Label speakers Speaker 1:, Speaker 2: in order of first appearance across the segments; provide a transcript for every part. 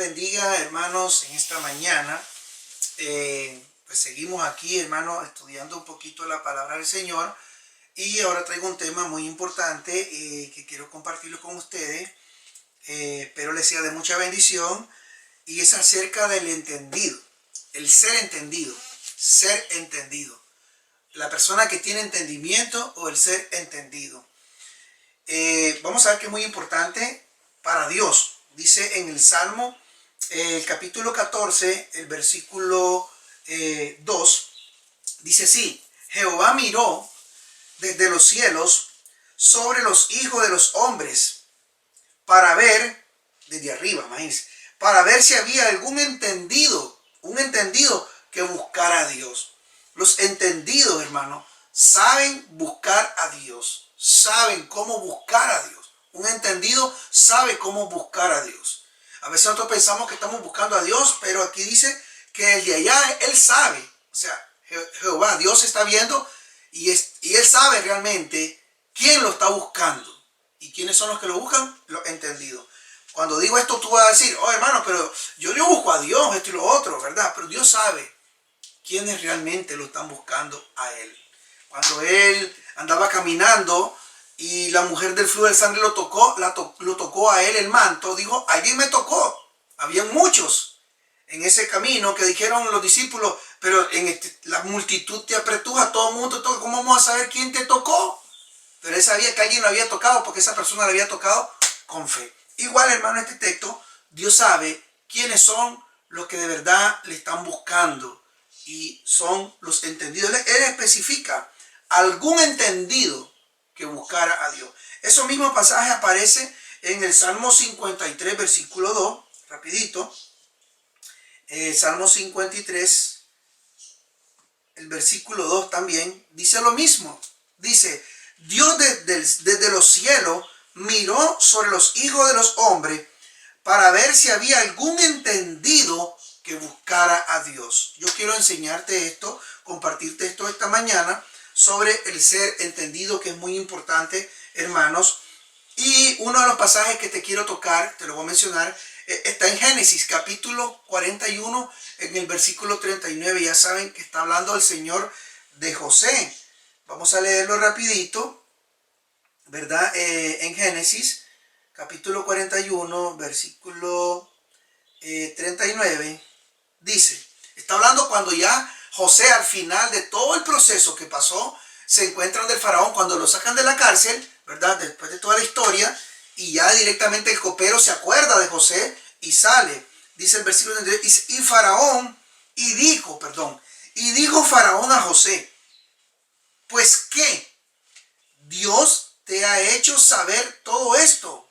Speaker 1: bendiga, hermanos, en esta mañana. Pues seguimos aquí, hermanos, estudiando un poquito la palabra del Señor. Y ahora traigo un tema muy importante que quiero compartirlo con ustedes. Espero les sea de mucha bendición. Y es acerca del entendido. El ser entendido. Ser entendido. La persona que tiene entendimiento o el ser entendido. Vamos a ver que es muy importante para Dios. Dice en el Salmo, el capítulo 14, el versículo 2, dice así: Jehová miró desde los cielos sobre los hijos de los hombres para ver, desde arriba, imagínense, para ver si había algún entendido, un entendido que buscara a Dios. Los entendidos, hermanos, saben buscar a Dios, saben cómo buscar a Dios. Un entendido sabe cómo buscar a Dios. A veces nosotros pensamos que estamos buscando a Dios, pero aquí dice que el de allá, Él sabe. O sea, Jehová, Dios está viendo y Él sabe realmente quién lo está buscando. ¿Y quiénes son los que lo buscan? Los entendidos. Cuando digo esto, tú vas a decir: oh, hermano, pero yo busco a Dios, esto y lo otro, ¿verdad? Pero Dios sabe quiénes realmente lo están buscando a Él. Cuando Él andaba caminando y la mujer del flujo de sangre lo tocó a él el manto, dijo: alguien me tocó. Habían muchos en ese camino que dijeron los discípulos: pero la multitud te apretuja, todo el mundo te toca, ¿cómo vamos a saber quién te tocó? Pero él sabía que alguien lo había tocado, porque esa persona le había tocado con fe. Igual, hermano, en este texto, Dios sabe quiénes son los que de verdad le están buscando y son los entendidos. Él especifica algún entendido que buscara a Dios. Ese mismo pasaje aparece en el Salmo 53, versículo 2, rapidito. Salmo 53, el versículo 2 también dice lo mismo. Dice: Dios desde los cielos miró sobre los hijos de los hombres para ver si había algún entendido que buscara a Dios. Yo quiero enseñarte esto, compartirte esto esta mañana, sobre el ser entendido, que es muy importante, hermanos. Y uno de los pasajes que te quiero tocar, te lo voy a mencionar, está en Génesis capítulo 41, en el versículo 39. Ya saben que está hablando el Señor de José. Vamos a leerlo rapidito, ¿verdad? En Génesis capítulo 41, versículo 39, dice, está hablando cuando ya José, al final de todo el proceso que pasó, se encuentran del faraón, cuando lo sacan de la cárcel, ¿verdad? Después de toda la historia, y ya directamente el copero se acuerda de José y sale. Dice el versículo 33, y dijo Faraón a José: pues ¿qué? Dios te ha hecho saber todo esto.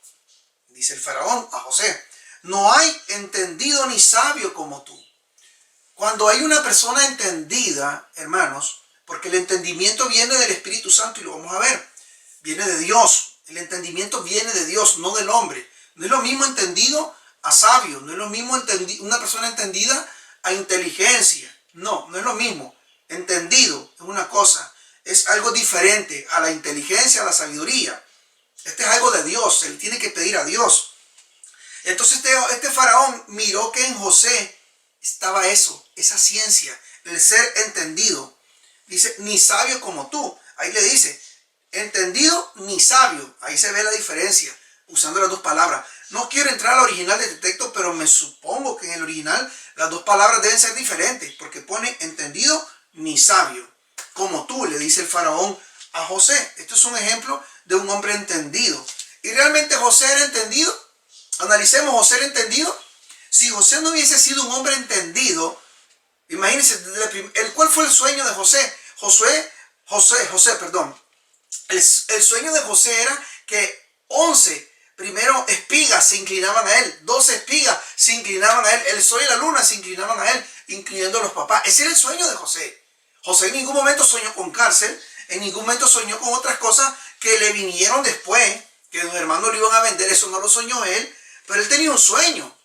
Speaker 1: Dice el faraón a José: no hay entendido ni sabio como tú. Cuando hay una persona entendida, hermanos, porque el entendimiento viene del Espíritu Santo y lo vamos a ver, viene de Dios. El entendimiento viene de Dios, no del hombre. No es lo mismo entendido a sabio, no es lo mismo una persona entendida a inteligencia. No es lo mismo. Entendido es una cosa, es algo diferente a la inteligencia, a la sabiduría. Este es algo de Dios, se le tiene que pedir a Dios. Entonces este faraón miró que en José estaba eso, esa ciencia, el ser entendido. Dice: ni sabio como tú. Ahí le dice: entendido ni sabio. Ahí se ve la diferencia, usando las dos palabras. No quiero entrar al original de este texto, pero me supongo que en el original las dos palabras deben ser diferentes, porque pone entendido ni sabio. Como tú, le dice el faraón a José. Esto es un ejemplo de un hombre entendido. ¿Y realmente José era entendido? Analicemos, ¿José era entendido? Si José no hubiese sido un hombre entendido, imagínense, ¿cuál fue el sueño de José? El sueño de José era que 11 primero espigas se inclinaban a él, 12 espigas se inclinaban a él, el sol y la luna se inclinaban a él, incluyendo a los papás. Ese era el sueño de José. José en ningún momento soñó con cárcel, en ningún momento soñó con otras cosas que le vinieron después, que los hermanos le iban a vender. Eso no lo soñó él, pero él tenía un sueño.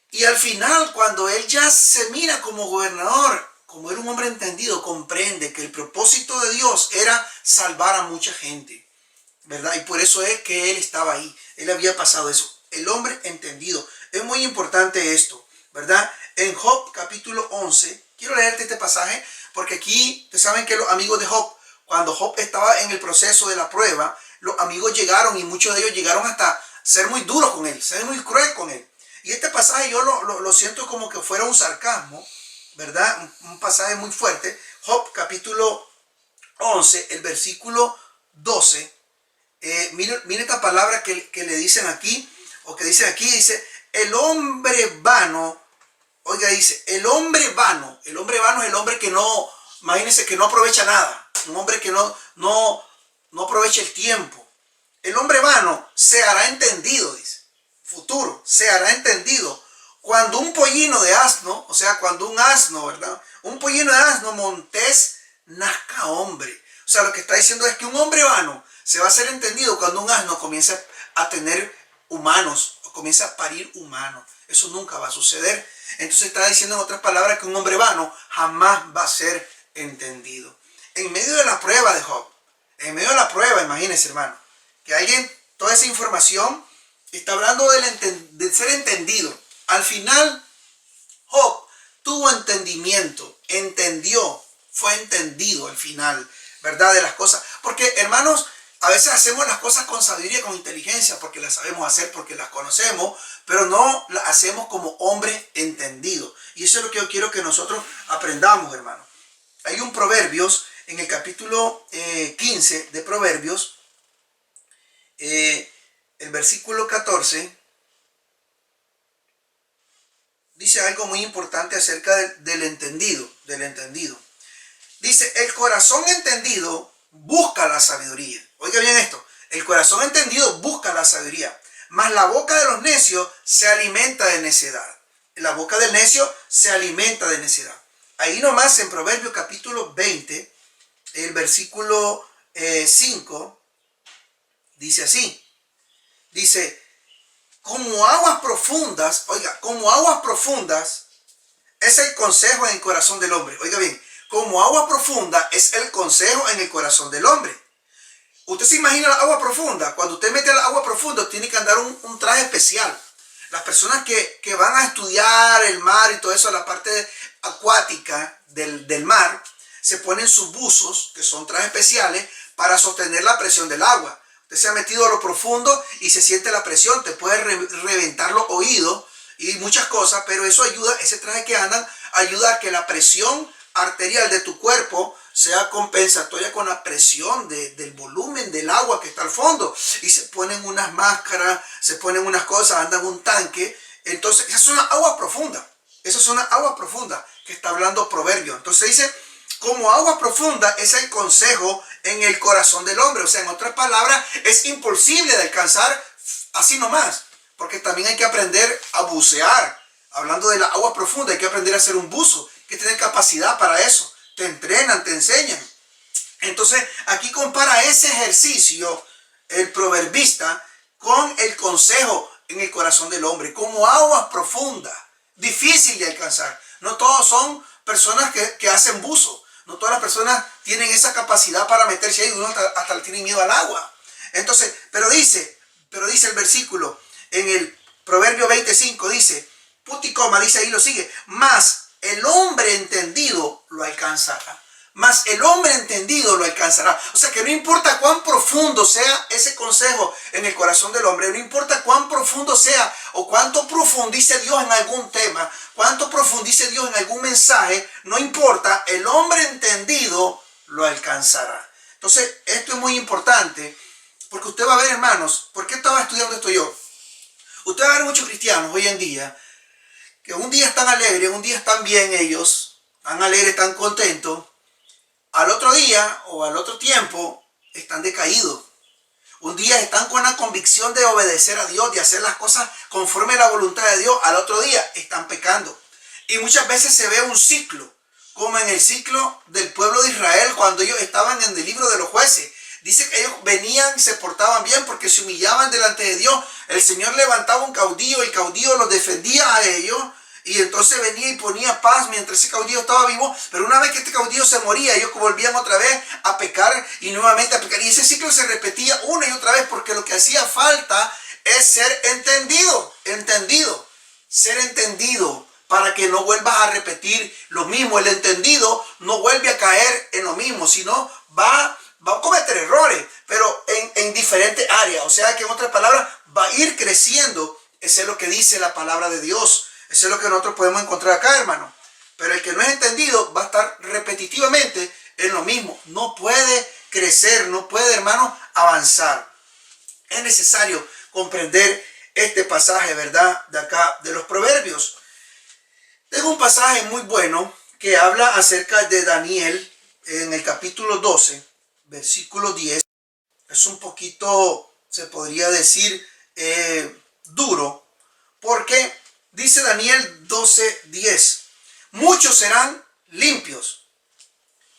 Speaker 1: Y al final, cuando él ya se mira como gobernador, como era un hombre entendido, comprende que el propósito de Dios era salvar a mucha gente, ¿verdad? Y por eso es que él estaba ahí. Él había pasado eso. El hombre entendido. Es muy importante esto, ¿verdad? En Job capítulo 11, quiero leerte este pasaje porque aquí, ustedes saben que los amigos de Job, cuando Job estaba en el proceso de la prueba, los amigos llegaron y muchos de ellos llegaron hasta ser muy duros con él, ser muy cruel con él. Y este pasaje yo lo siento como que fuera un sarcasmo, ¿verdad? Un pasaje muy fuerte. Job capítulo 11, el versículo 12. Mire esta palabra que le dicen aquí, o que dicen aquí, dice, el hombre vano, oiga, dice, el hombre vano es el hombre que no, imagínense que no aprovecha nada, un hombre que no aprovecha el tiempo. El hombre vano se hará entendido, dice, futuro, se hará entendido. Cuando un pollino de asno, o sea, cuando un asno, ¿verdad? Un pollino de asno montés nazca hombre. O sea, lo que está diciendo es que un hombre vano se va a hacer entendido cuando un asno comienza a tener humanos, o comienza a parir humanos. Eso nunca va a suceder. Entonces está diciendo en otras palabras que un hombre vano jamás va a ser entendido. En medio de la prueba de Job, en medio de la prueba, imagínense, hermano, que alguien, toda esa información, está hablando de ser entendido. Al final, Job tuvo entendimiento, entendió, fue entendido al final, ¿verdad? De las cosas. Porque, hermanos, a veces hacemos las cosas con sabiduría, con inteligencia, porque las sabemos hacer, porque las conocemos, pero no las hacemos como hombres entendidos. Y eso es lo que yo quiero que nosotros aprendamos, hermano. Hay un Proverbios, en el capítulo 15 de Proverbios, el versículo 14, dice algo muy importante acerca del entendido, Dice, el corazón entendido busca la sabiduría. Oiga bien esto, el corazón entendido busca la sabiduría, mas la boca de los necios se alimenta de necedad. La boca del necio se alimenta de necedad. Ahí nomás en Proverbios capítulo 20, el versículo 5, dice así. Dice, como aguas profundas, oiga, como aguas profundas es el consejo en el corazón del hombre. Oiga bien, como agua profunda es el consejo en el corazón del hombre. Usted se imagina la agua profunda. Cuando usted mete la agua profunda, tiene que andar un traje especial. Las personas que van a estudiar el mar y todo eso, la parte acuática del mar, se ponen sus buzos, que son trajes especiales, para sostener la presión del agua. Usted se ha metido a lo profundo y se siente la presión, te puede reventar los oídos y muchas cosas, pero eso ayuda, ese traje que andan, ayuda a que la presión arterial de tu cuerpo sea compensatoria con la presión del volumen del agua que está al fondo. Y se ponen unas máscaras, se ponen unas cosas, andan un tanque. Entonces, esa es una agua profunda. Esa es una agua profunda que está hablando Proverbio. Entonces dice, como agua profunda es el consejo en el corazón del hombre. O sea, en otras palabras, es imposible de alcanzar así nomás. Porque también hay que aprender a bucear. Hablando de la agua profunda, hay que aprender a hacer un buzo. Hay que tener capacidad para eso. Te entrenan, te enseñan. Entonces, aquí compara ese ejercicio, el proverbista, con el consejo en el corazón del hombre. Como aguas profundas, difícil de alcanzar. No todos son personas que hacen buzo. No todas las personas tienen esa capacidad para meterse ahí. Uno hasta le tiene miedo al agua. Entonces, pero dice el versículo en el Proverbio 25, dice, puticoma, dice ahí lo sigue, más el hombre entendido lo alcanzará. Más el hombre entendido lo alcanzará. O sea que no importa cuán profundo sea ese consejo en el corazón del hombre, no importa cuán profundo sea o cuánto profundice Dios en algún tema, cuánto profundice Dios en algún mensaje, no importa, el hombre entendido lo alcanzará. Entonces, esto es muy importante porque usted va a ver, hermanos, ¿por qué estaba estudiando esto yo? Usted va a ver muchos cristianos hoy en día que un día están alegres, un día están bien ellos, están alegres, están contentos. Al otro día o al otro tiempo están decaídos. Un día están con la convicción de obedecer a Dios, de hacer las cosas conforme a la voluntad de Dios. Al otro día están pecando. Y muchas veces se ve un ciclo, como en el ciclo del pueblo de Israel cuando ellos estaban en el libro de los jueces. Dice que ellos venían y se portaban bien porque se humillaban delante de Dios. El Señor levantaba un caudillo, el caudillo los defendía a ellos. Y entonces venía y ponía paz mientras ese caudillo estaba vivo. Pero una vez que este caudillo se moría, ellos volvían otra vez a pecar y nuevamente a pecar. Y ese ciclo se repetía una y otra vez porque lo que hacía falta es ser entendido. ser entendido para que no vuelvas a repetir lo mismo. El entendido no vuelve a caer en lo mismo, sino va a cometer errores, pero en diferentes áreas. O sea que en otras palabras, va a ir creciendo. Eso es lo que dice la palabra de Dios. Eso es lo que nosotros podemos encontrar acá, hermano. Pero el que no es entendido va a estar repetitivamente en lo mismo. No puede crecer, no puede, hermano, avanzar. Es necesario comprender este pasaje, ¿verdad? De acá, de los Proverbios. Tengo un pasaje muy bueno que habla acerca de Daniel en el capítulo 12, versículo 10. Es un poquito, se podría decir, duro, porque dice Daniel 12:10, muchos serán limpios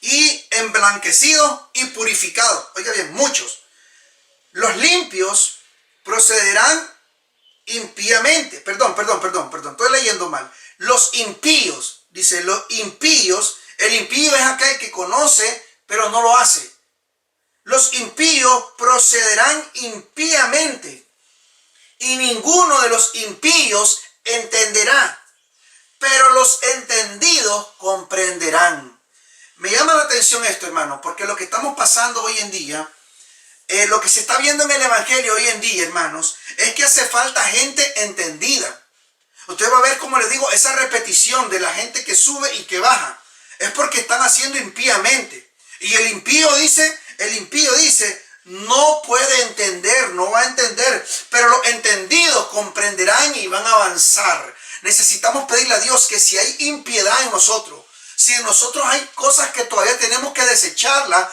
Speaker 1: y emblanquecidos y purificados. Oiga bien, muchos. Los limpios procederán impíamente. Perdón, estoy leyendo mal. Los impíos, dice, los impíos, el impío es aquel que conoce, pero no lo hace. Los impíos procederán impíamente, y ninguno de los impíos entenderá, pero los entendidos comprenderán. Me llama la atención esto, hermano, porque lo que estamos pasando hoy en día, lo que se está viendo en el evangelio hoy en día, hermanos, es que hace falta gente entendida. Usted va a ver, como les digo, esa repetición de la gente que sube y que baja. Es porque están haciendo impíamente. Y el impío dice, no puede entender, no va a entender. Pero los entendidos comprenderán y van a avanzar. Necesitamos pedirle a Dios que si hay impiedad en nosotros, si en nosotros hay cosas que todavía tenemos que desecharlas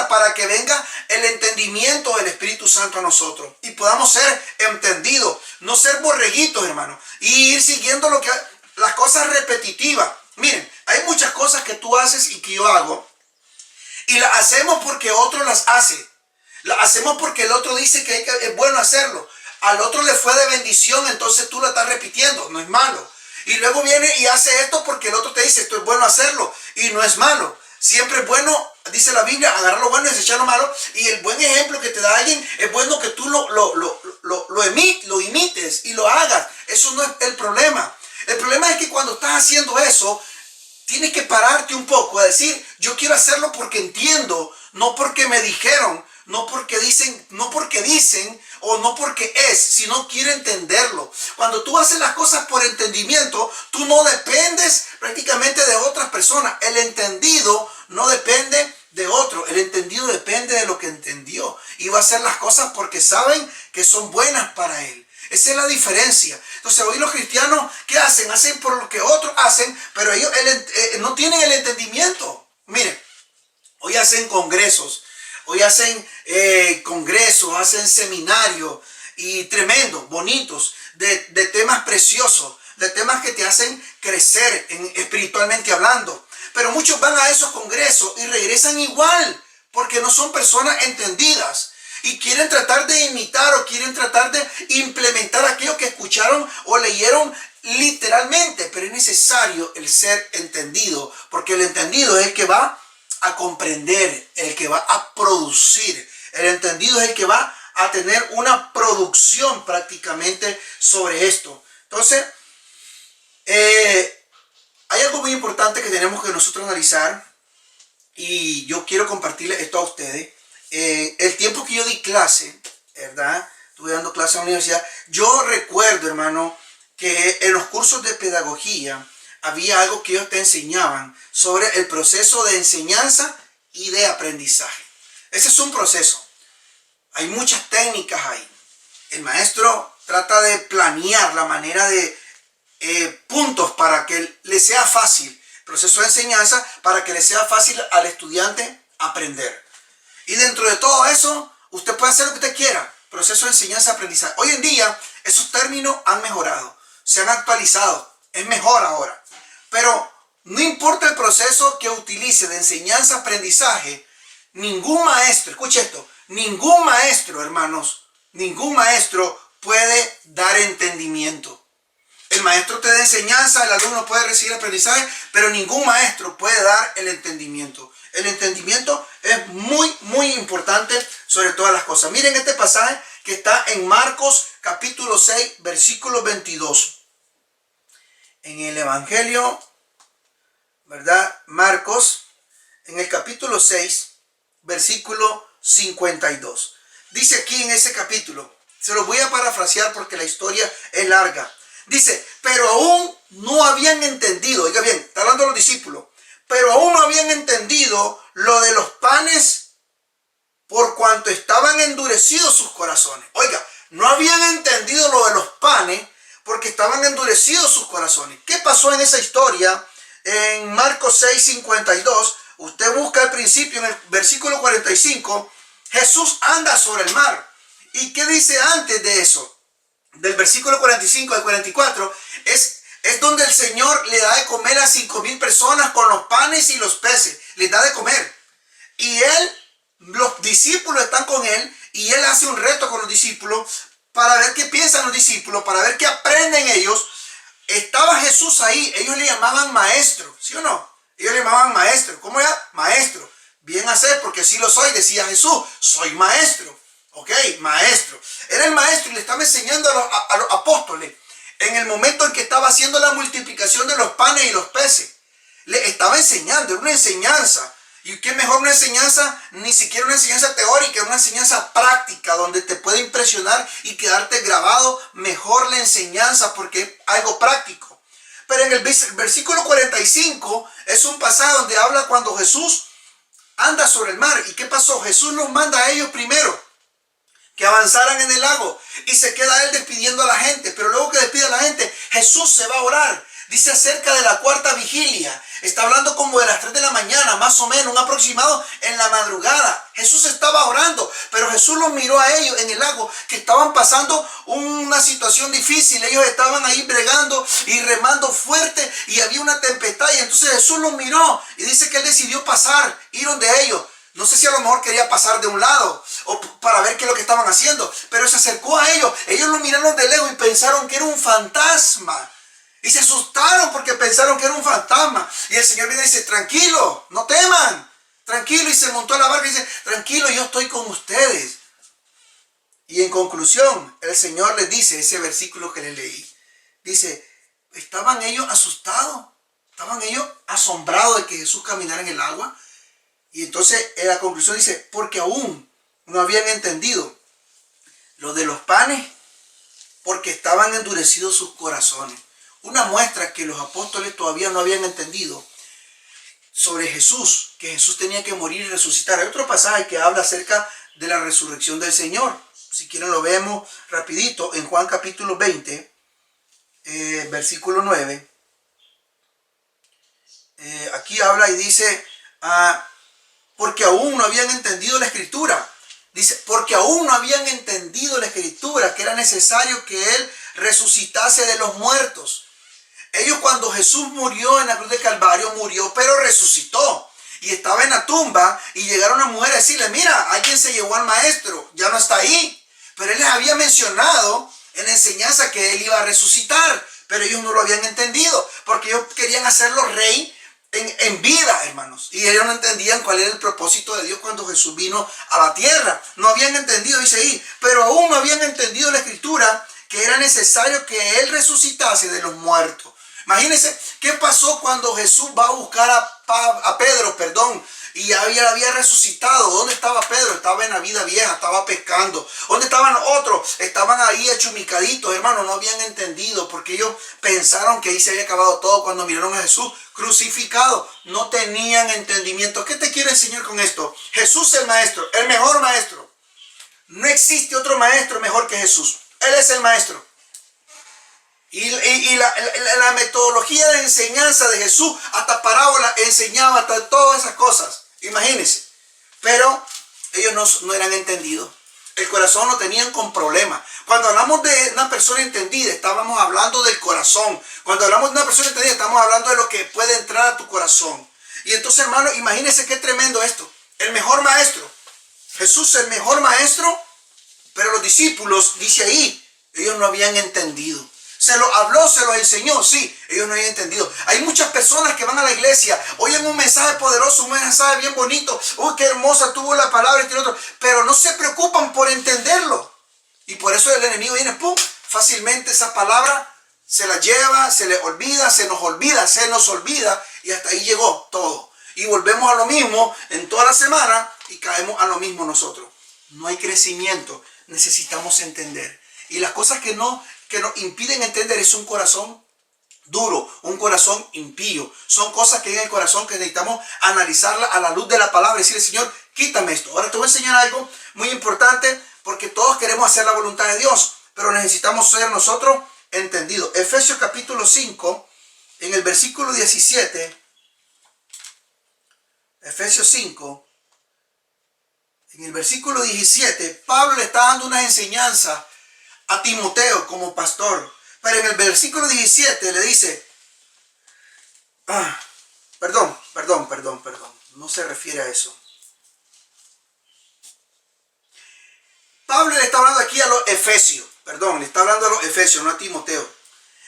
Speaker 1: para que venga el entendimiento del Espíritu Santo a nosotros y podamos ser entendidos, no ser borreguitos, hermano, y ir siguiendo las cosas repetitivas. Miren, hay muchas cosas que tú haces y que yo hago y las hacemos porque otro las hace. Las hacemos porque el otro dice que es bueno hacerlo. Al otro le fue de bendición, entonces tú lo estás repitiendo, no es malo. Y luego viene y hace esto porque el otro te dice, esto es bueno hacerlo y no es malo. Siempre es bueno, dice la Biblia, agarrar lo bueno y desechar lo malo. Y el buen ejemplo que te da alguien, es bueno que tú lo imites y lo hagas. Eso no es el problema. El problema es que cuando estás haciendo eso, tienes que pararte un poco a decir, yo quiero hacerlo porque entiendo, no porque me dijeron, no porque dicen o no porque es, sino quiero entenderlo. Cuando tú haces las cosas por entendimiento, tú no dependes prácticamente de otras personas. El entendido no depende de otro. El entendido depende de lo que entendió. Y va a hacer las cosas porque saben que son buenas para él. Esa es la diferencia. Entonces hoy los cristianos, ¿qué hacen? Hacen por lo que otros hacen, pero ellos no tienen el entendimiento. Miren, hoy hacen congresos. Hoy hacen hacen seminarios y tremendos, bonitos, de temas preciosos, de temas que te hacen crecer espiritualmente hablando. Pero muchos van a esos congresos y regresan igual, porque no son personas entendidas y quieren tratar de imitar o quieren tratar de implementar aquello que escucharon o leyeron literalmente. Pero es necesario el ser entendido, porque el entendido es el que va a comprender, el que va a producir. El entendido es el que va a tener una producción prácticamente sobre esto. Entonces, hay algo muy importante que tenemos que nosotros analizar y yo quiero compartirles esto a ustedes. El tiempo que yo di clase, ¿verdad? Estuve dando clase en la universidad. Yo recuerdo, hermano, que en los cursos de pedagogía había algo que ellos te enseñaban sobre el proceso de enseñanza y de aprendizaje. Ese es un proceso. Hay muchas técnicas ahí. El maestro trata de planear la manera de puntos para que le sea fácil, el proceso de enseñanza, para que le sea fácil al estudiante aprender. Y dentro de todo eso, usted puede hacer lo que usted quiera. Proceso de enseñanza-aprendizaje. Hoy en día, esos términos han mejorado, se han actualizado. Es mejor ahora. Pero no importa el proceso que utilice de enseñanza-aprendizaje, ningún maestro, escuche esto, ningún maestro, hermanos, ningún maestro puede dar entendimiento. El maestro te da enseñanza, el alumno puede recibir aprendizaje, pero ningún maestro puede dar el entendimiento. El entendimiento es muy, muy importante sobre todas las cosas. Miren este pasaje que está en Marcos capítulo 6, versículo 22. En el Evangelio, ¿verdad? Marcos, en el capítulo 6, versículo 52. Dice aquí en ese capítulo, se lo voy a parafrasear porque la historia es larga. Dice, pero aún no habían entendido, oiga bien, está hablando de los discípulos, pero aún no habían entendido lo de los panes por cuanto estaban endurecidos sus corazones. Oiga, no habían entendido lo de los panes porque estaban endurecidos sus corazones. ¿Qué pasó en esa historia? En Marcos 6, 52, usted busca al principio, en el versículo 45, Jesús anda sobre el mar. ¿Y qué dice antes de eso? Del versículo 45 al 44, es donde el Señor le da de comer a 5,000 personas con los panes y los peces. Les da de comer. Y los discípulos están con él, y él hace un reto con los discípulos para ver qué piensan los discípulos, para ver qué aprenden ellos. Estaba Jesús ahí, ellos le llamaban maestro, ¿sí o no? Ellos le llamaban maestro. ¿Cómo era? Maestro. Bien hacer, porque sí lo soy, decía Jesús, soy maestro. Ok, maestro. Era el maestro y le estaba enseñando a los apóstoles en el momento en que estaba haciendo la multiplicación de los panes y los peces. Le estaba enseñando, era una enseñanza. Y qué mejor una enseñanza, ni siquiera una enseñanza teórica, una enseñanza práctica donde te puede impresionar y quedarte grabado mejor la enseñanza porque es algo práctico. Pero en el versículo 45 es un pasaje donde habla cuando Jesús anda sobre el mar. ¿Y qué pasó? Jesús los manda a ellos primero que avanzaran en el lago y se queda él despidiendo a la gente. Pero luego que despide a la gente, Jesús se va a orar. Dice acerca de la cuarta vigilia. Está hablando como de las 3 de la mañana, más o menos, un aproximado en la madrugada. Jesús estaba orando, pero Jesús los miró a ellos en el lago, que estaban pasando una situación difícil. Ellos estaban ahí bregando y remando fuerte y había una tempestad. Y entonces Jesús los miró y dice que él decidió pasar, ir donde ellos. No sé si a lo mejor quería pasar de un lado o para ver qué es lo que estaban haciendo, pero se acercó a ellos. Ellos lo miraron de lejos y pensaron que era un fantasma. Y se asustaron porque pensaron que era un fantasma. Y el Señor viene y dice, tranquilo, no teman. Tranquilo. Y se montó a la barca y dice, tranquilo, yo estoy con ustedes. Y en conclusión, el Señor les dice, ese versículo que les leí, dice, ¿estaban ellos asustados? ¿Estaban ellos asombrados de que Jesús caminara en el agua? Y entonces en la conclusión dice, porque aún no habían entendido lo de los panes, porque estaban endurecidos sus corazones. Una muestra que los apóstoles todavía no habían entendido sobre Jesús, que Jesús tenía que morir y resucitar. Hay otro pasaje que habla acerca de la resurrección del Señor. Si quieren lo vemos rapidito en Juan capítulo 20, versículo 9. Aquí habla y dice, porque aún no habían entendido la Escritura. Dice, porque aún no habían entendido la Escritura, que era necesario que Él resucitase de los muertos. Ellos cuando Jesús murió en la cruz de Calvario, murió pero resucitó. Y estaba en la tumba y llegaron a mujer a decirle, mira, alguien se llevó al maestro, ya no está ahí. Pero Él les había mencionado en la enseñanza que Él iba a resucitar. Pero ellos no lo habían entendido porque ellos querían hacerlo rey en vida, hermanos. Y ellos no entendían cuál era el propósito de Dios cuando Jesús vino a la tierra. No habían entendido, dice ahí, pero aún no habían entendido la Escritura que era necesario que Él resucitase de los muertos. Imagínense qué pasó cuando Jesús va a buscar a Pedro, y había resucitado. ¿Dónde estaba Pedro? Estaba en la vida vieja, estaba pescando. ¿Dónde estaban los otros? Estaban ahí achumicaditos, hermanos, no habían entendido porque ellos pensaron que ahí se había acabado todo cuando miraron a Jesús crucificado. No tenían entendimiento. ¿Qué te quiero enseñar con esto? Jesús es el maestro, el mejor maestro. No existe otro maestro mejor que Jesús. Él es el maestro. Y la metodología de enseñanza de Jesús, hasta parábola enseñaba, hasta todas esas cosas. Imagínense. Pero ellos no eran entendidos. El corazón lo tenían con problemas. Cuando hablamos de una persona entendida, estábamos hablando del corazón. Cuando hablamos de una persona entendida, estamos hablando de lo que puede entrar a tu corazón. Y entonces, hermano, imagínense qué tremendo esto. El mejor maestro. Jesús, el mejor maestro, pero los discípulos, dice ahí, ellos no habían entendido. Se lo habló, se lo enseñó, sí, ellos no habían entendido. Hay muchas personas que van a la iglesia, oyen un mensaje poderoso, un mensaje bien bonito, uy, qué hermosa tuvo la palabra y otro, pero no se preocupan por entenderlo. Y por eso el enemigo viene, ¡pum! Fácilmente esa palabra se la lleva, se le olvida, se nos olvida y hasta ahí llegó todo. Y volvemos a lo mismo en toda la semana y caemos a lo mismo nosotros. No hay crecimiento, necesitamos entender. Y las cosas que nos impiden entender es un corazón duro, un corazón impío. Son cosas que hay en el corazón que necesitamos analizarla a la luz de la palabra y decirle, Señor, quítame esto. Ahora te voy a enseñar algo muy importante porque todos queremos hacer la voluntad de Dios, pero necesitamos ser nosotros entendidos. Efesios capítulo 5, en el versículo 17, Efesios 5, en el versículo 17, Pablo le está dando una enseñanza a Timoteo como pastor. Pero en el versículo 17 le dice, perdón, no se refiere a eso. Pablo le está hablando aquí a los Efesios, le está hablando a los Efesios, no a Timoteo.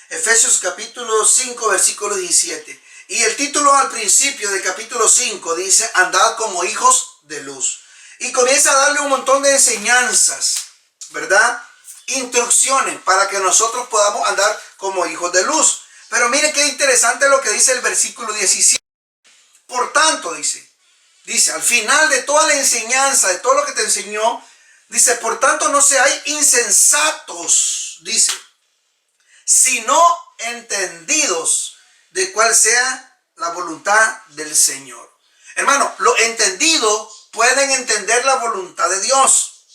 Speaker 1: Efesios capítulo 5, versículo 17. Y el título al principio del capítulo 5 dice, andad como hijos de luz. Y comienza a darle un montón de enseñanzas, ¿verdad? Instrucciones para que nosotros podamos andar como hijos de luz. Pero mire qué interesante lo que dice el versículo 17. Por tanto, dice, al final de toda la enseñanza, de todo lo que te enseñó, dice, por tanto no seáis insensatos, dice, sino entendidos de cuál sea la voluntad del Señor. Hermano, los entendidos pueden entender la voluntad de Dios.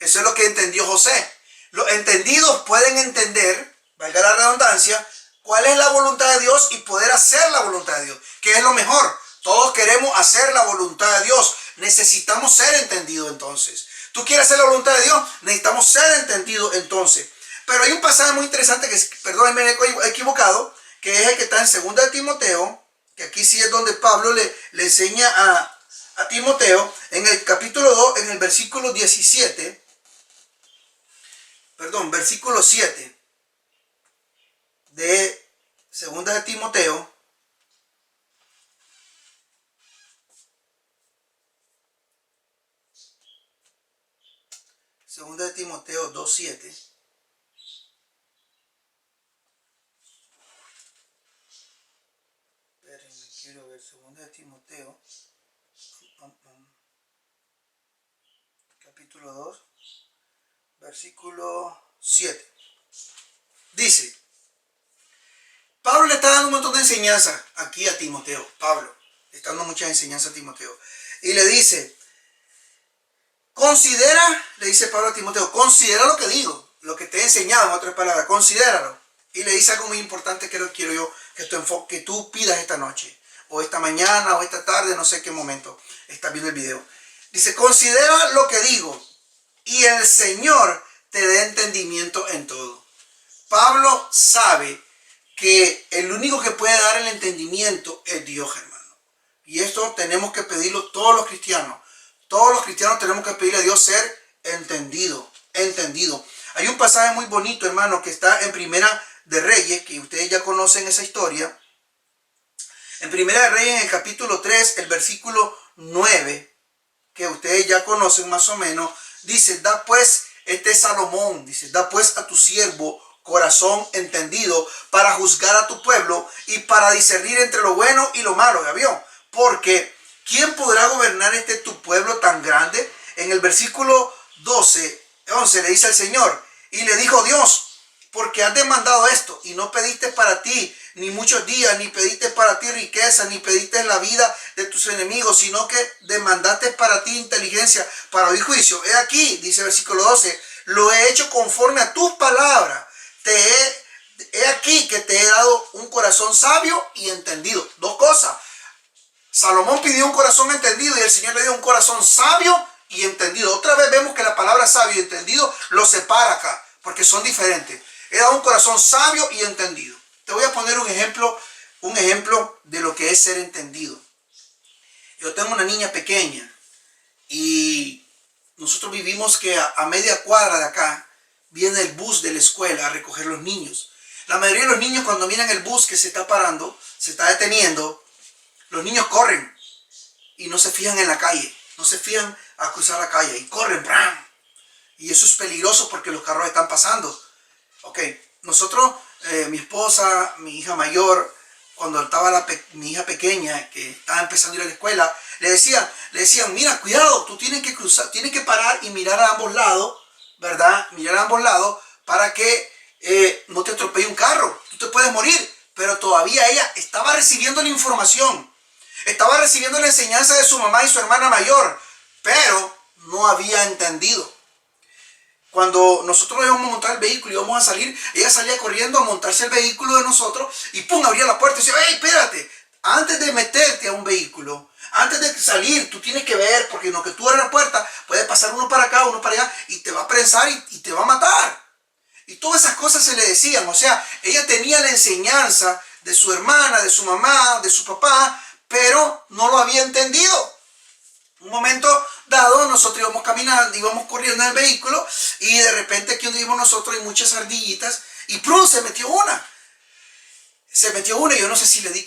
Speaker 1: Eso es lo que entendió José. Los entendidos pueden entender, valga la redundancia, cuál es la voluntad de Dios y poder hacer la voluntad de Dios, que es lo mejor. Todos queremos hacer la voluntad de Dios. Necesitamos ser entendidos entonces. ¿Tú quieres hacer la voluntad de Dios? Necesitamos ser entendidos entonces. Pero hay un pasaje muy interesante que, perdón, me he equivocado, que es el que está en 2 de Timoteo, que aquí sí es donde Pablo le enseña a Timoteo, en el capítulo 2, en el versículo 17, versículo 7 de 2 de Timoteo. Segunda de Timoteo 2:7. Espérenme, quiero ver. Segunda de Timoteo, capítulo 2, versículo 7. Dice, Pablo le está dando un montón de enseñanzas aquí a Timoteo. Pablo le está dando muchas enseñanzas a Timoteo. Y le dice, le dice Pablo a Timoteo, considera lo que digo, lo que te he enseñado, en otras palabras, considéralo. Y le dice algo muy importante que quiero yo que tú pidas esta noche, o esta mañana, o esta tarde, no sé qué momento estás viendo el video. Dice, considera lo que digo, y el Señor te dé entendimiento en todo. Pablo sabe que el único que puede dar el entendimiento es Dios, hermano. Y esto tenemos que pedirlo todos los cristianos. Todos los cristianos tenemos que pedirle a Dios ser entendido. Hay un pasaje muy bonito, hermano, que está en Primera de Reyes, que ustedes ya conocen esa historia. En Primera de Reyes, en el capítulo 3, el versículo 9, que ustedes ya conocen más o menos, dice, da pues Salomón, dice, da pues a tu siervo corazón entendido para juzgar a tu pueblo y para discernir entre lo bueno y lo malo. ¿Ya vio? Porque ¿quién podrá gobernar tu pueblo tan grande? En el versículo 11 le dice al Señor, y le dijo Dios, porque has demandado esto y no pediste para ti ni muchos días, ni pediste para ti riqueza, ni pediste la vida de tus enemigos, sino que demandaste para ti inteligencia para oír juicio. He aquí, dice el versículo 12, lo he hecho conforme a tus palabras. He aquí que te he dado un corazón sabio y entendido. Dos cosas. Salomón pidió un corazón entendido y el Señor le dio un corazón sabio y entendido. Otra vez vemos que la palabra sabio y entendido lo separa acá, porque son diferentes. He dado un corazón sabio y entendido. Te voy a poner un ejemplo de lo que es ser entendido. Yo tengo una niña pequeña y nosotros vivimos que a media cuadra de acá viene el bus de la escuela a recoger los niños. La mayoría de los niños, cuando miran el bus que se está parando, se está deteniendo, los niños corren y no se fijan en la calle, no se fijan a cruzar la calle y corren, ¡bram! Y eso es peligroso porque los carros están pasando. Ok, nosotros, mi esposa, mi hija mayor, cuando estaba mi hija pequeña, que estaba empezando a ir a la escuela, le decían, mira, cuidado, tú tienes que cruzar, tienes que parar y mirar a ambos lados, ¿verdad? Mirar a ambos lados para que no te atropelle un carro. Tú te puedes morir. Pero todavía ella estaba recibiendo la información. Estaba recibiendo la enseñanza de su mamá y su hermana mayor. Pero no había entendido. Cuando nosotros íbamos a montar el vehículo y íbamos a salir, ella salía corriendo a montarse el vehículo de nosotros y ¡pum! Abría la puerta y decía, ¡hey, espérate! Antes de meterte a un vehículo, antes de salir, tú tienes que ver, porque en lo que tú abres la puerta, puede pasar uno para acá, uno para allá, y te va a prensar y te va a matar. Y todas esas cosas se le decían. O sea, ella tenía la enseñanza de su hermana, de su mamá, de su papá, pero no lo había entendido. Un momento dado, nosotros íbamos caminando, íbamos corriendo en el vehículo y de repente aquí donde vivimos nosotros hay muchas ardillitas y ¡prum! Se metió una. Y yo no sé si le di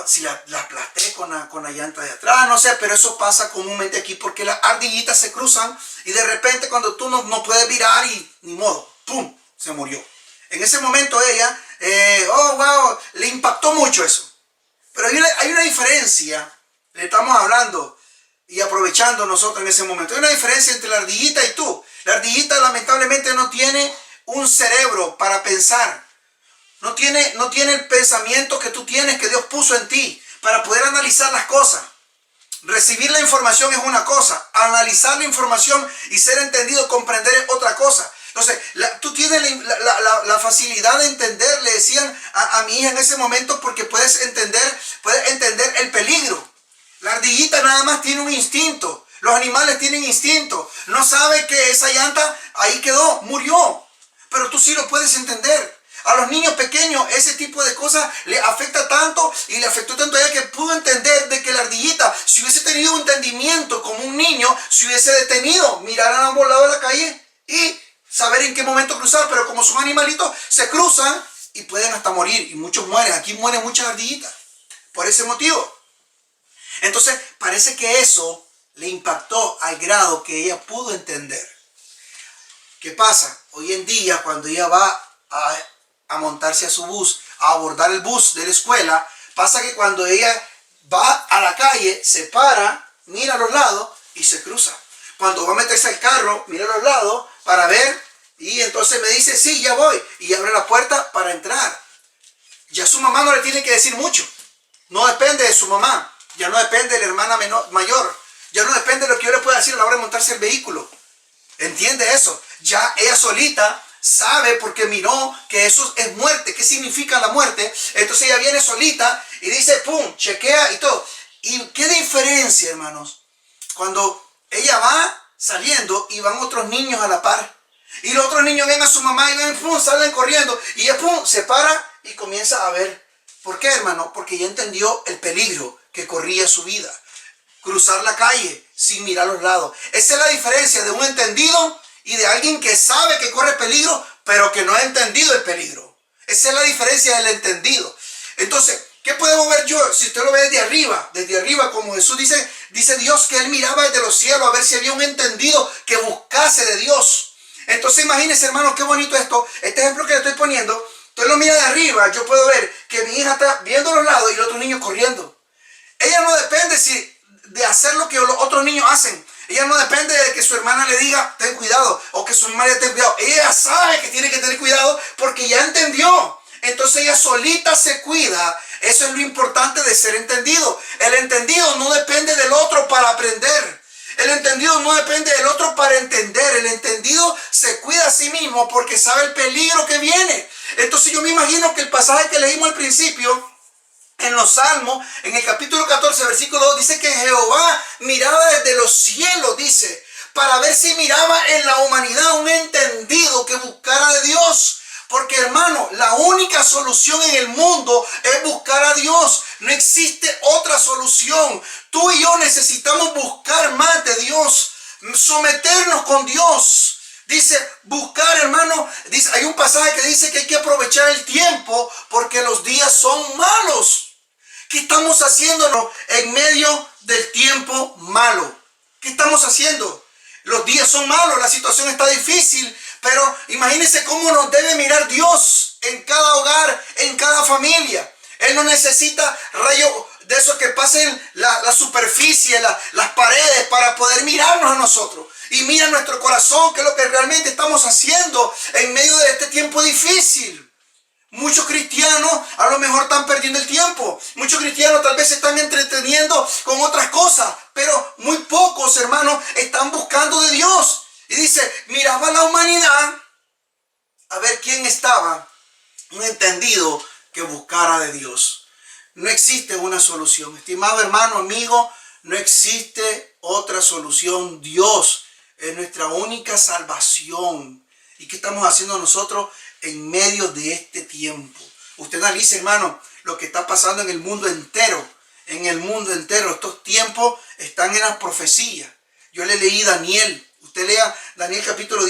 Speaker 1: si la aplasté con la llanta de atrás, no sé, pero eso pasa comúnmente aquí porque las ardillitas se cruzan y de repente cuando tú no puedes virar y ni modo, ¡pum! Se murió. En ese momento ella, wow, le impactó mucho eso. Pero hay una diferencia, le estamos hablando y aprovechando nosotros en ese momento. Hay una diferencia entre la ardillita y tú. La ardillita lamentablemente no tiene un cerebro para pensar. No tiene el pensamiento que tú tienes, que Dios puso en ti, para poder analizar las cosas. Recibir la información es una cosa, analizar la información y ser entendido, comprender es otra cosa. Entonces, tú tienes la facilidad de entender, le decían a mi hija en ese momento, porque puedes entender el peligro. La ardillita nada más tiene un instinto. Los animales tienen instinto. No sabe que esa llanta ahí quedó, murió. Pero tú sí lo puedes entender. A los niños pequeños ese tipo de cosas le afecta tanto y le afectó tanto a ella que pudo entender de que la ardillita, si hubiese tenido un entendimiento como un niño, se hubiese detenido, mirar a ambos lados de la calle y saber en qué momento cruzar. Pero como son animalitos, se cruzan y pueden hasta morir. Y muchos mueren. Aquí mueren muchas ardillitas por ese motivo. Entonces parece que eso le impactó al grado que ella pudo entender. ¿Qué pasa? Hoy en día cuando ella va a montarse a su bus, a abordar el bus de la escuela, pasa que cuando ella va a la calle, se para, mira a los lados y se cruza. Cuando va a meterse al carro, mira a los lados para ver y entonces me dice, sí, ya voy, y abre la puerta para entrar. Ya su mamá no le tiene que decir mucho. No depende de su mamá, ya no depende de la hermana mayor, ya no depende de lo que yo le pueda decir a la hora de montarse el vehículo. ¿Entiende eso? Ya ella solita sabe porque miró que eso es muerte. ¿Qué significa la muerte? Entonces ella viene solita y dice, pum, chequea y todo. ¿Y qué diferencia, hermanos? Cuando ella va saliendo y van otros niños a la par. Y los otros niños ven a su mamá y ven, pum, salen corriendo. Y ella, pum, se para y comienza a ver. ¿Por qué, hermano? Porque ella entendió el peligro que corría su vida. Cruzar la calle sin mirar a los lados. Esa es la diferencia de un entendido y de alguien que sabe que corre peligro, pero que no ha entendido el peligro. Esa es la diferencia del entendido. Entonces, ¿qué podemos ver yo? Si usted lo ve desde arriba, como Jesús dice Dios que él miraba desde los cielos a ver si había un entendido que buscase de Dios. Entonces, imagínense, hermanos, qué bonito esto. Este ejemplo que le estoy poniendo, usted lo mira de arriba, yo puedo ver que mi hija está viendo a los lados y el otro niño corriendo. Ella no depende de hacer lo que los otros niños hacen. Ella no depende de que su hermana le diga, ten cuidado, o que su mamá le diga, ten cuidado. Ella sabe que tiene que tener cuidado porque ya entendió. Entonces ella solita se cuida. Eso es lo importante de ser entendido. El entendido no depende del otro para aprender. El entendido no depende del otro para entender. El entendido se cuida a sí mismo porque sabe el peligro que viene. Entonces yo me imagino que el pasaje que leímos al principio, en los Salmos, en el capítulo 14, versículo 2, dice que Jehová miraba desde los cielos, dice, para ver si miraba en la humanidad un entendido que buscara de Dios. Porque, hermano, la única solución en el mundo es buscar a Dios. No existe otra solución. Tú y yo necesitamos buscar más de Dios, someternos con Dios. Dice, buscar, hermano, dice, hay un pasaje que dice que hay que aprovechar el tiempo porque los días son malos. ¿Qué estamos haciendo en medio del tiempo malo? ¿Qué estamos haciendo? Los días son malos, la situación está difícil, pero imagínense cómo nos debe mirar Dios en cada hogar, en cada familia. Él no necesita rayos de esos que pasen la superficie, las paredes para poder mirarnos a nosotros. Y mira nuestro corazón, que es lo que realmente estamos haciendo en medio de este tiempo difícil. Muchos cristianos a lo mejor están perdiendo el tiempo. Muchos cristianos tal vez se están entreteniendo con otras cosas. Pero muy pocos, hermanos, están buscando de Dios. Y dice, miraba la humanidad a ver quién estaba un entendido que buscara de Dios. No existe una solución. Estimado hermano, amigo, no existe otra solución. Dios es nuestra única salvación. ¿Y qué estamos haciendo nosotros en medio de este tiempo? Usted analice, hermano, lo que está pasando en el mundo entero. En el mundo entero, estos tiempos están en las profecías. Yo le leí Daniel. Usted lea Daniel capítulo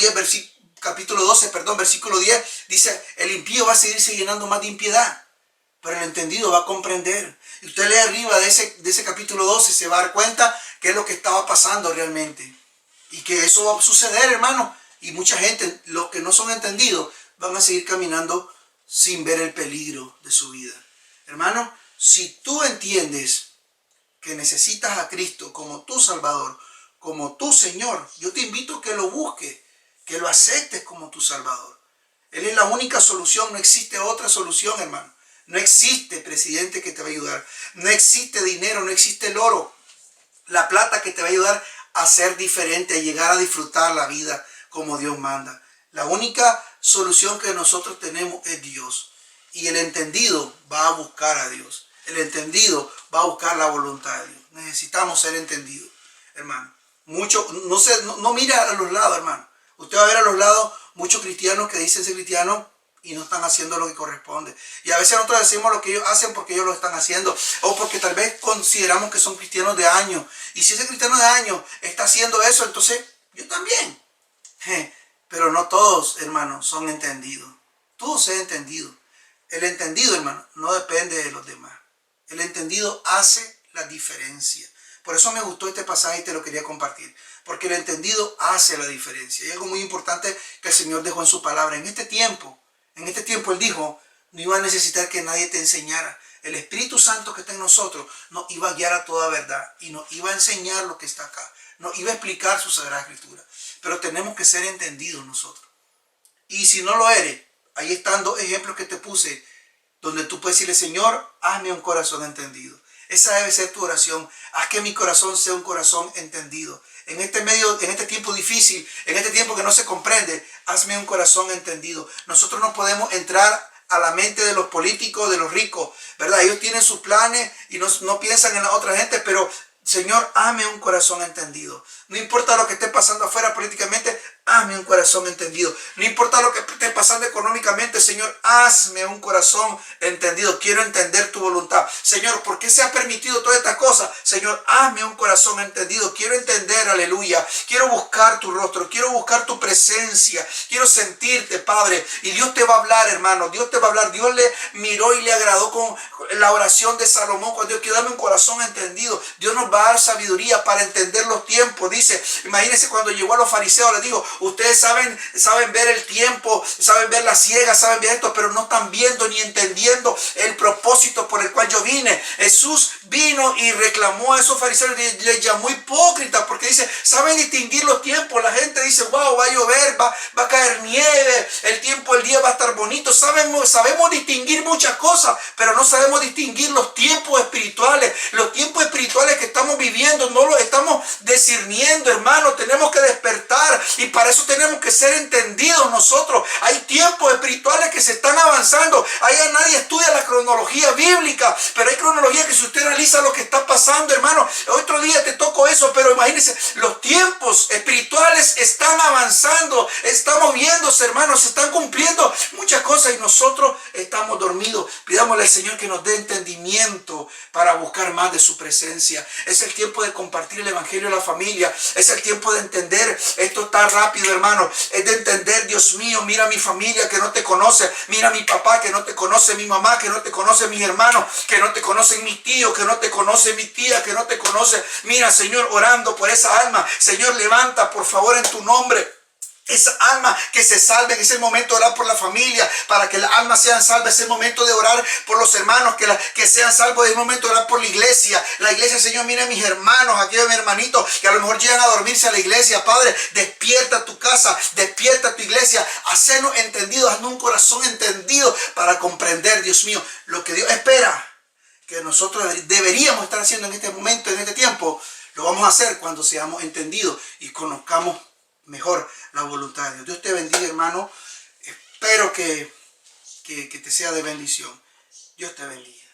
Speaker 1: 12, versículo 10. Dice, el impío va a seguirse llenando más de impiedad, pero el entendido va a comprender. Y usted lee arriba de ese capítulo 12, se va a dar cuenta qué es lo que estaba pasando realmente. Y que eso va a suceder, hermano. Y mucha gente, los que no son entendidos, van a seguir caminando sin ver el peligro de su vida. Hermano, si tú entiendes que necesitas a Cristo como tu Salvador, como tu Señor, yo te invito a que lo busques, que lo aceptes como tu Salvador. Él es la única solución, no existe otra solución, hermano. No existe presidente que te va a ayudar. No existe dinero, no existe el oro, la plata que te va a ayudar a ser diferente, a llegar a disfrutar la vida como Dios manda. La única solución que nosotros tenemos es Dios. Y el entendido va a buscar a Dios. El entendido va a buscar la voluntad de Dios. Necesitamos ser entendidos, hermano. No mira a los lados, hermano. Usted va a ver a los lados muchos cristianos que dicen ser cristianos y no están haciendo lo que corresponde. Y a veces nosotros decimos lo que ellos hacen porque ellos lo están haciendo. O porque tal vez consideramos que son cristianos de años. Y si ese cristiano de años está haciendo eso, entonces yo también. Pero no todos, hermanos, son entendidos. Todos es entendido. El entendido, hermano, no depende de los demás. El entendido hace la diferencia. Por eso me gustó este pasaje y te lo quería compartir. Porque el entendido hace la diferencia. Y algo muy importante que el Señor dejó en su palabra. En este tiempo Él dijo, no iba a necesitar que nadie te enseñara. El Espíritu Santo que está en nosotros nos iba a guiar a toda verdad. Y nos iba a enseñar lo que está acá. Nos iba a explicar su Sagrada Escritura. Pero tenemos que ser entendidos nosotros. Y si no lo eres, ahí están dos ejemplos que te puse, donde tú puedes decirle, Señor, hazme un corazón entendido. Esa debe ser tu oración. Haz que mi corazón sea un corazón entendido. En este tiempo difícil, en este tiempo que no se comprende, hazme un corazón entendido. Nosotros no podemos entrar a la mente de los políticos, de los ricos, ¿verdad? Ellos tienen sus planes y no piensan en la otra gente, pero Señor, hazme un corazón entendido. No importa lo que esté pasando afuera políticamente, hazme un corazón entendido. No importa lo que esté pasando económicamente, Señor, hazme un corazón entendido. Quiero entender tu voluntad. Señor, ¿por qué se ha permitido todas estas cosas? Señor, hazme un corazón entendido. Quiero entender, aleluya. Quiero buscar tu rostro. Quiero buscar tu presencia.Quiero sentirte, Padre. Y Dios te va a hablar, hermano. Dios te va a hablar. Dios le miró y le agradó con la oración de Salomón. Cuando Dios quiere darme un corazón entendido. Dios nos va a dar sabiduría para entender los tiempos. Dice, imagínense cuando llegó a los fariseos, les digo, ustedes saben ver el tiempo, saben ver la ciega, saben ver esto, pero no están viendo ni entendiendo el propósito por el cual yo vine. Jesús vino y reclamó a esos fariseos y les llamó hipócritas porque dice, saben distinguir los tiempos. La gente dice, wow, va a llover, va a caer nieve, el día va a estar bonito. Sabemos distinguir muchas cosas, pero no sabemos distinguir los tiempos espirituales. Los tiempos espirituales que estamos viviendo no los estamos discerniendo, hermano. Tenemos que despertar y para eso tenemos que ser entendidos nosotros. Hay tiempos espirituales que se están avanzando. Allá nadie estudia la cronología bíblica, pero hay cronología que si usted analiza lo que está pasando, hermano, otro día te toco eso, pero imagínense, los tiempos espirituales están avanzando, estamos viéndose, hermanos, se están cumpliendo muchas cosas y nosotros estamos dormidos. Pidámosle al Señor que nos dé entendimiento para buscar más de su presencia. Es el tiempo de compartir el evangelio a la familia. Es el tiempo de entender. Esto está rápido, hermano. Es de entender, Dios mío, mira a mi familia que no te conoce. Mira a mi papá que no te conoce, mi mamá que no no te conocen mis hermanos, que no te conocen mis tíos, que no te conoce mi tía, que no te conoce. Mira, Señor, orando por esa alma. Señor, levanta por favor en tu nombre esa alma que se salve. Es el momento de orar por la familia para que las almas sean salvas. Es el momento de orar por los hermanos que sean salvos. Es el momento de orar por la iglesia. La iglesia, Señor, mira a mis hermanos, aquí a mis hermanitos que a lo mejor llegan a dormirse a la iglesia. Padre, despierta tu casa, despierta tu iglesia. Hacernos entendidos, haznos un corazón entendido para comprender, Dios mío, lo que Dios espera que nosotros deberíamos estar haciendo en este momento, en este tiempo. Lo vamos a hacer cuando seamos entendidos y conozcamos mejor la voluntad de Dios. Dios te bendiga, hermano. Espero que te sea de bendición. Dios te bendiga.